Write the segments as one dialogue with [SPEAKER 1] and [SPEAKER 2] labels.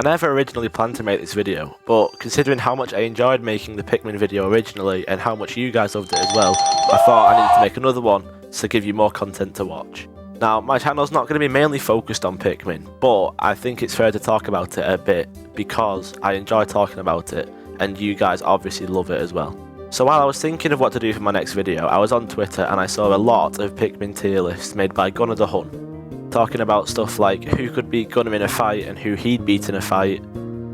[SPEAKER 1] I never originally planned to make this video, but considering how much I enjoyed making the Pikmin video originally and how much you guys loved it as well, I thought I needed to make another one to give you more content to watch. Now, my channel's not going to be mainly focused on Pikmin, but I think it's fair to talk about it a bit because I enjoy talking about it and you guys obviously love it as well. So while I was thinking of what to do for my next video, I was on Twitter and I saw a lot of Pikmin tier lists made by Gunnar the Hun, talking about stuff like who could beat Gunnar in a fight and who he'd beat in a fight,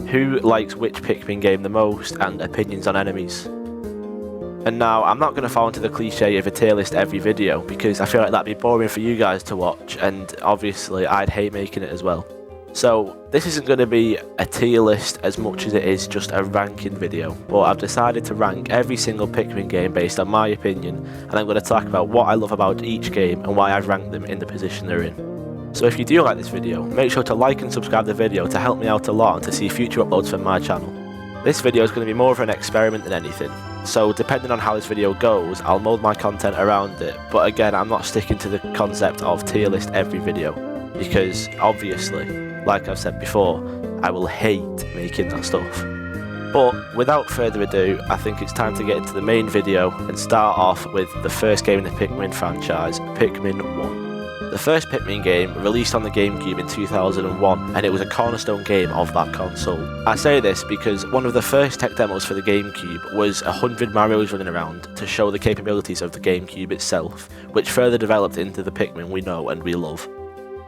[SPEAKER 1] who likes which Pikmin game the most, and opinions on enemies. And now, I'm not going to fall into the cliche of a tier list every video, because I feel like that'd be boring for you guys to watch, and obviously I'd hate making it as well. So, this isn't going to be a tier list as much as it is just a ranking video, but I've decided to rank every single Pikmin game based on my opinion, and I'm going to talk about what I love about each game and why I've ranked them in the position they're in. So if you do like this video, make sure to like and subscribe the video to help me out a lot and to see future uploads from my channel. This video is going to be more of an experiment than anything, so depending on how this video goes, I'll mould my content around it, but again, I'm not sticking to the concept of tier list every video, because obviously, like I've said before, I will hate making that stuff. But without further ado, I think it's time to get into the main video and start off with the first game in the Pikmin franchise, Pikmin 1. The first Pikmin game released on the GameCube in 2001, and it was a cornerstone game of that console. I say this because one of the first tech demos for the GameCube was 100 Marios running around to show the capabilities of the GameCube itself, which further developed into the Pikmin we know and we love.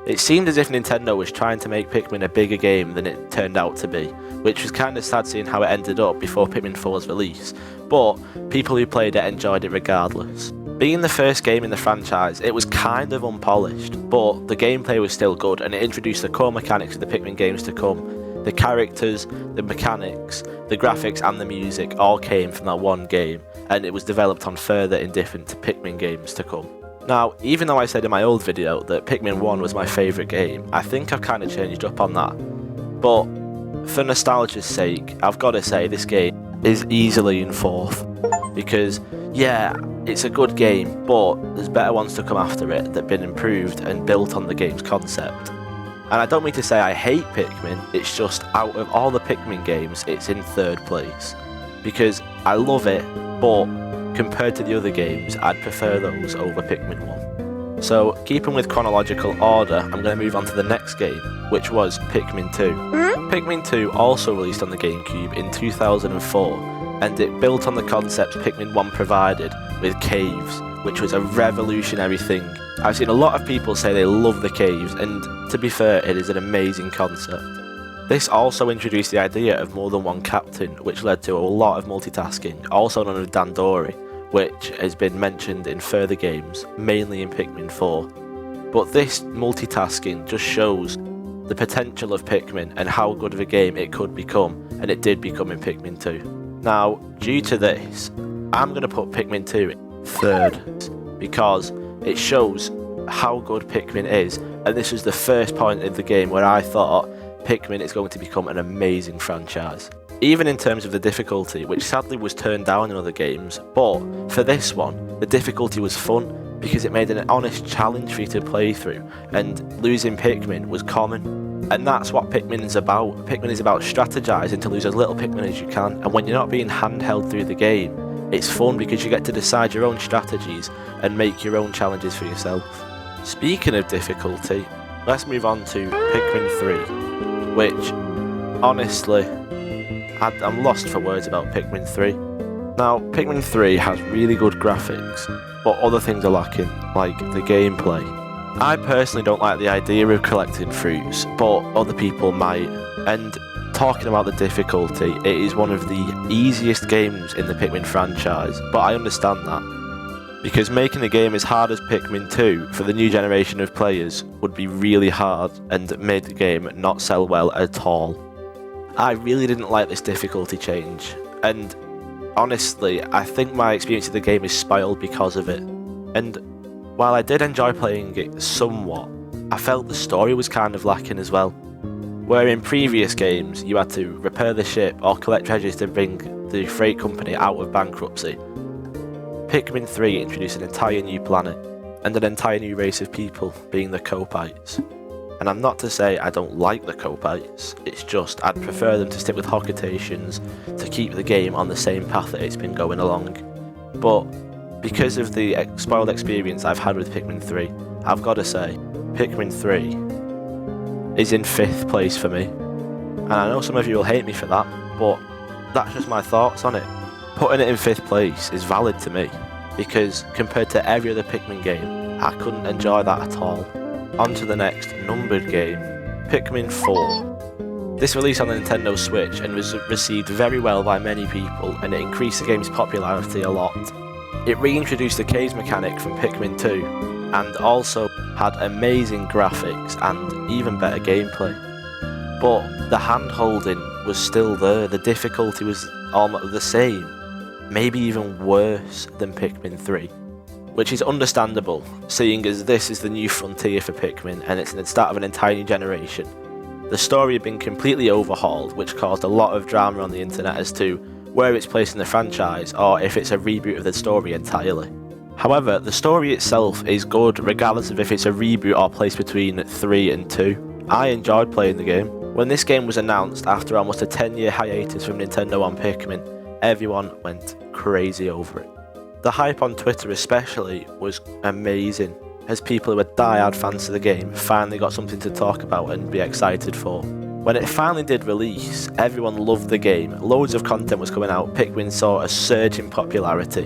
[SPEAKER 1] It seemed as if Nintendo was trying to make Pikmin a bigger game than it turned out to be, which was kinda sad seeing how it ended up before Pikmin 4's release, but people who played it enjoyed it regardless. Being the first game in the franchise, it was kind of unpolished, but the gameplay was still good and it introduced the core mechanics of the Pikmin games to come. The characters, the mechanics, the graphics and the music all came from that one game, and it was developed on further in different Pikmin games to come. Now, even though I said in my old video that Pikmin 1 was my favourite game, I think I've kind of changed up on that. But for nostalgia's sake, I've got to say this game is easily in fourth, because yeah, it's a good game, but there's better ones to come after it that have been improved and built on the game's concept. And I don't mean to say I hate Pikmin, it's just out of all the Pikmin games, it's in third place. Because I love it, but compared to the other games, I'd prefer those over Pikmin 1. So, keeping with chronological order, I'm going to move on to the next game, which was Pikmin 2. Pikmin 2 also released on the GameCube in 2004, and it built on the concepts Pikmin 1 provided, with caves, which was a revolutionary thing. I've seen a lot of people say they love the caves, and to be fair, it is an amazing concept. This also introduced the idea of more than one captain, which led to a lot of multitasking, also known as Dandori, which has been mentioned in further games, mainly in Pikmin 4. But this multitasking just shows the potential of Pikmin and how good of a game it could become, and it did become in Pikmin 2. Now, due to this, I'm going to put Pikmin 2 in third, because it shows how good Pikmin is, and this was the first point in the game where I thought Pikmin is going to become an amazing franchise. Even in terms of the difficulty, which sadly was turned down in other games, but for this one, the difficulty was fun, because it made an honest challenge for you to play through, and losing Pikmin was common. And that's what Pikmin is about. Pikmin is about strategizing to lose as little Pikmin as you can, and when you're not being handheld through the game, it's fun because you get to decide your own strategies and make your own challenges for yourself. Speaking of difficulty, let's move on to Pikmin 3, which, honestly, I'm lost for words about Pikmin 3. Now, Pikmin 3 has really good graphics, but other things are lacking, like the gameplay. I personally don't like the idea of collecting fruits, but other people might, and talking about the difficulty, it is one of the easiest games in the Pikmin franchise, but I understand that, because making a game as hard as Pikmin 2 for the new generation of players would be really hard and made the game not sell well at all. I really didn't like this difficulty change, and honestly, I think my experience of the game is spoiled because of it. And while I did enjoy playing it somewhat, I felt the story was kind of lacking as well. Where in previous games you had to repair the ship or collect treasures to bring the freight company out of bankruptcy, Pikmin 3 introduced an entire new planet and an entire new race of people, being the Copites. And I'm not to say I don't like the co-pies, it's just I'd prefer them to stick with Hockitations to keep the game on the same path that it's been going along. But because of the spoiled experience I've had with Pikmin 3, I've got to say, Pikmin 3 is in 5th place for me. And I know some of you will hate me for that, but that's just my thoughts on it. Putting it in 5th place is valid to me, because compared to every other Pikmin game, I couldn't enjoy that at all. On to the next numbered game, Pikmin 4. This released on the Nintendo Switch and was received very well by many people, and it increased the game's popularity a lot. It reintroduced the caves mechanic from Pikmin 2, and also had amazing graphics and even better gameplay. But the hand-holding was still there, the difficulty was almost the same, maybe even worse than Pikmin 3. Which is understandable, seeing as this is the new frontier for Pikmin and it's the start of an entire new generation. The story had been completely overhauled, which caused a lot of drama on the internet as to where it's placed in the franchise or if it's a reboot of the story entirely. However, the story itself is good regardless of if it's a reboot or placed between 3 and 2. I enjoyed playing the game. When this game was announced after almost a 10-year hiatus from Nintendo on Pikmin, everyone went crazy over it. The hype on Twitter especially was amazing, as people who were die-hard fans of the game finally got something to talk about and be excited for. When it finally did release, everyone loved the game, loads of content was coming out, Pikmin saw a surge in popularity.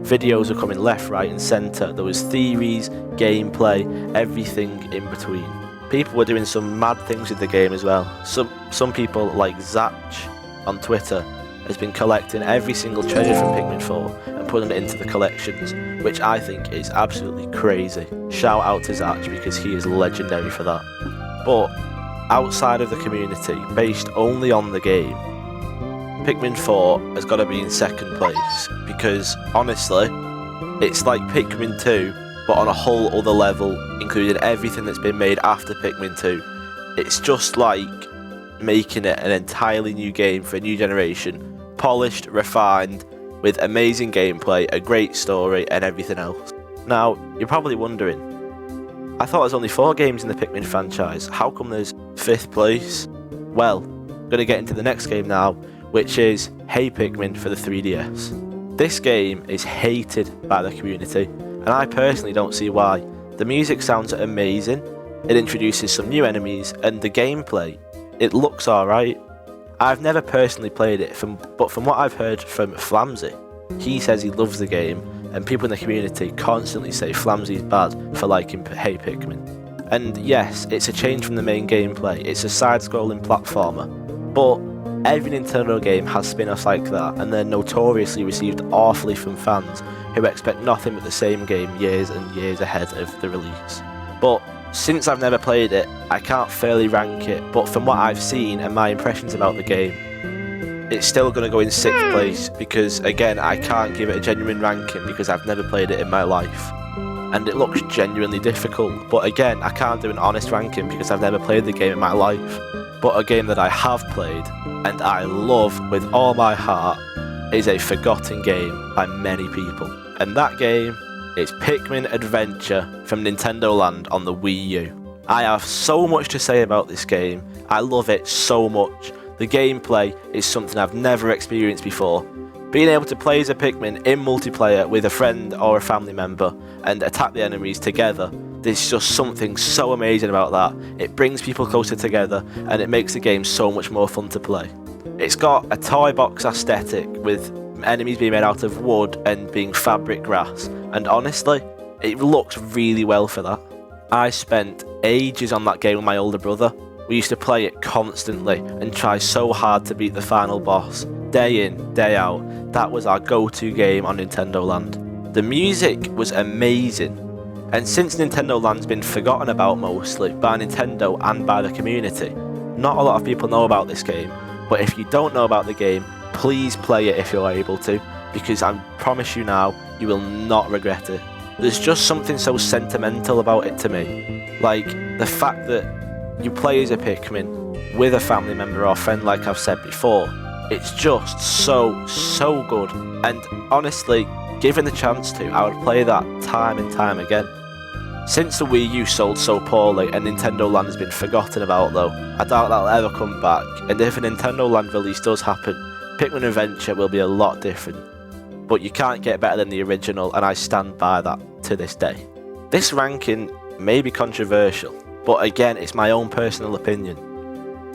[SPEAKER 1] Videos were coming left, right and centre, there was theories, gameplay, everything in between. People were doing some mad things with the game as well. Some people like Zach on Twitter has been collecting every single treasure from Pikmin 4 and putting it into the collections, which I think is absolutely crazy. Shout out to Zach because he is legendary for that. But outside of the community, based only on the game, Pikmin 4 has got to be in 2nd place because honestly, it's like Pikmin 2 but on a whole other level, including everything that's been made after Pikmin 2. It's just like making it an entirely new game for a new generation. Polished, refined, with amazing gameplay, a great story and everything else. Now, you're probably wondering, I thought there's only 4 games in the Pikmin franchise, how come there's 5th place? Well, I'm going to get into the next game now, which is Hey Pikmin for the 3DS. This game is hated by the community, and I personally don't see why. The music sounds amazing, it introduces some new enemies, and the gameplay, it looks alright. I've never personally played it, but from what I've heard from Flamsy, he says he loves the game, and people in the community constantly say Flamsy's bad for liking Hey Pikmin. And yes, it's a change from the main gameplay, it's a side-scrolling platformer, but every Nintendo game has spin-offs like that, and they're notoriously received awfully from fans who expect nothing but the same game years and years ahead of the release. But since I've never played it, I can't fairly rank it, but from what I've seen and my impressions about the game, it's still going to go in 6th place because, again, I can't give it a genuine ranking because I've never played it in my life. And it looks genuinely difficult, but again, I can't do an honest ranking because I've never played the game in my life. But a game that I have played, and I love with all my heart, is a forgotten game by many people. And that game is Pikmin Adventure from Nintendo Land on the Wii U. I have so much to say about this game, I love it so much. The gameplay is something I've never experienced before. Being able to play as a Pikmin in multiplayer with a friend or a family member and attack the enemies together, there's just something so amazing about that. It brings people closer together and it makes the game so much more fun to play. It's got a toy box aesthetic with enemies being made out of wood and being fabric grass, and honestly, it looks really well for that. I spent ages on that game with my older brother. We used to play it constantly and try so hard to beat the final boss. Day in, day out, that was our go-to game on Nintendo Land. The music was amazing, and since Nintendo Land's been forgotten about mostly by Nintendo and by the community, not a lot of people know about this game, but if you don't know about the game, please play it if you're able to, because I promise you now, you will not regret it. There's just something so sentimental about it to me, like the fact that you play as a Pikmin with a family member or friend like I've said before. It's just so good, and honestly, given the chance to, I would play that time and time again. Since the Wii U sold so poorly and Nintendo Land has been forgotten about though, I doubt that'll ever come back, and if a Nintendo Land release does happen, Pikmin Adventure will be a lot different. But you can't get better than the original, and I stand by that to this day. This ranking may be controversial, but again, it's my own personal opinion.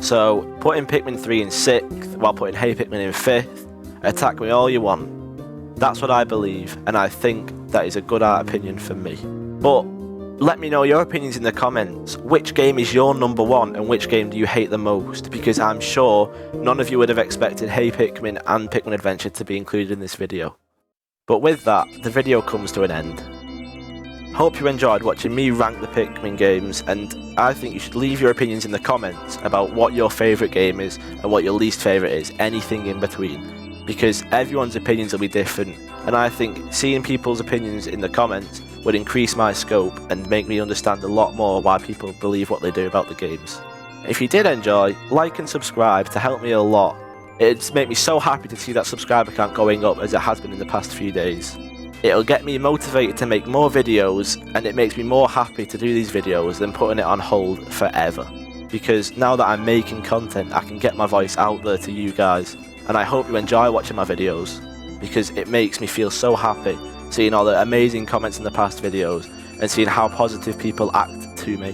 [SPEAKER 1] So, putting Pikmin 3 in 6th, while putting Hey Pikmin in 5th, attack me all you want. That's what I believe, and I think that is a good art opinion for me. But, let me know your opinions in the comments. Which game is your number 1, and which game do you hate the most? Because I'm sure none of you would have expected Hey Pikmin and Pikmin Adventure to be included in this video. But with that, the video comes to an end. Hope you enjoyed watching me rank the Pikmin games, and I think you should leave your opinions in the comments about what your favourite game is and what your least favourite is, anything in between. Because everyone's opinions will be different, and I think seeing people's opinions in the comments would increase my scope and make me understand a lot more why people believe what they do about the games. If you did enjoy, like and subscribe to help me a lot. It'd make me so happy to see that subscriber count going up as it has been in the past few days. It'll get me motivated to make more videos, and it makes me more happy to do these videos than putting it on hold forever. Because now that I'm making content, I can get my voice out there to you guys, and I hope you enjoy watching my videos, because it makes me feel so happy seeing all the amazing comments in the past videos and seeing how positive people act to me.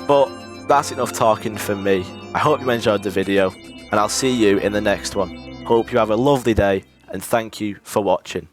[SPEAKER 1] But that's enough talking from me. I hope you enjoyed the video, and I'll see you in the next one. Hope you have a lovely day, and thank you for watching.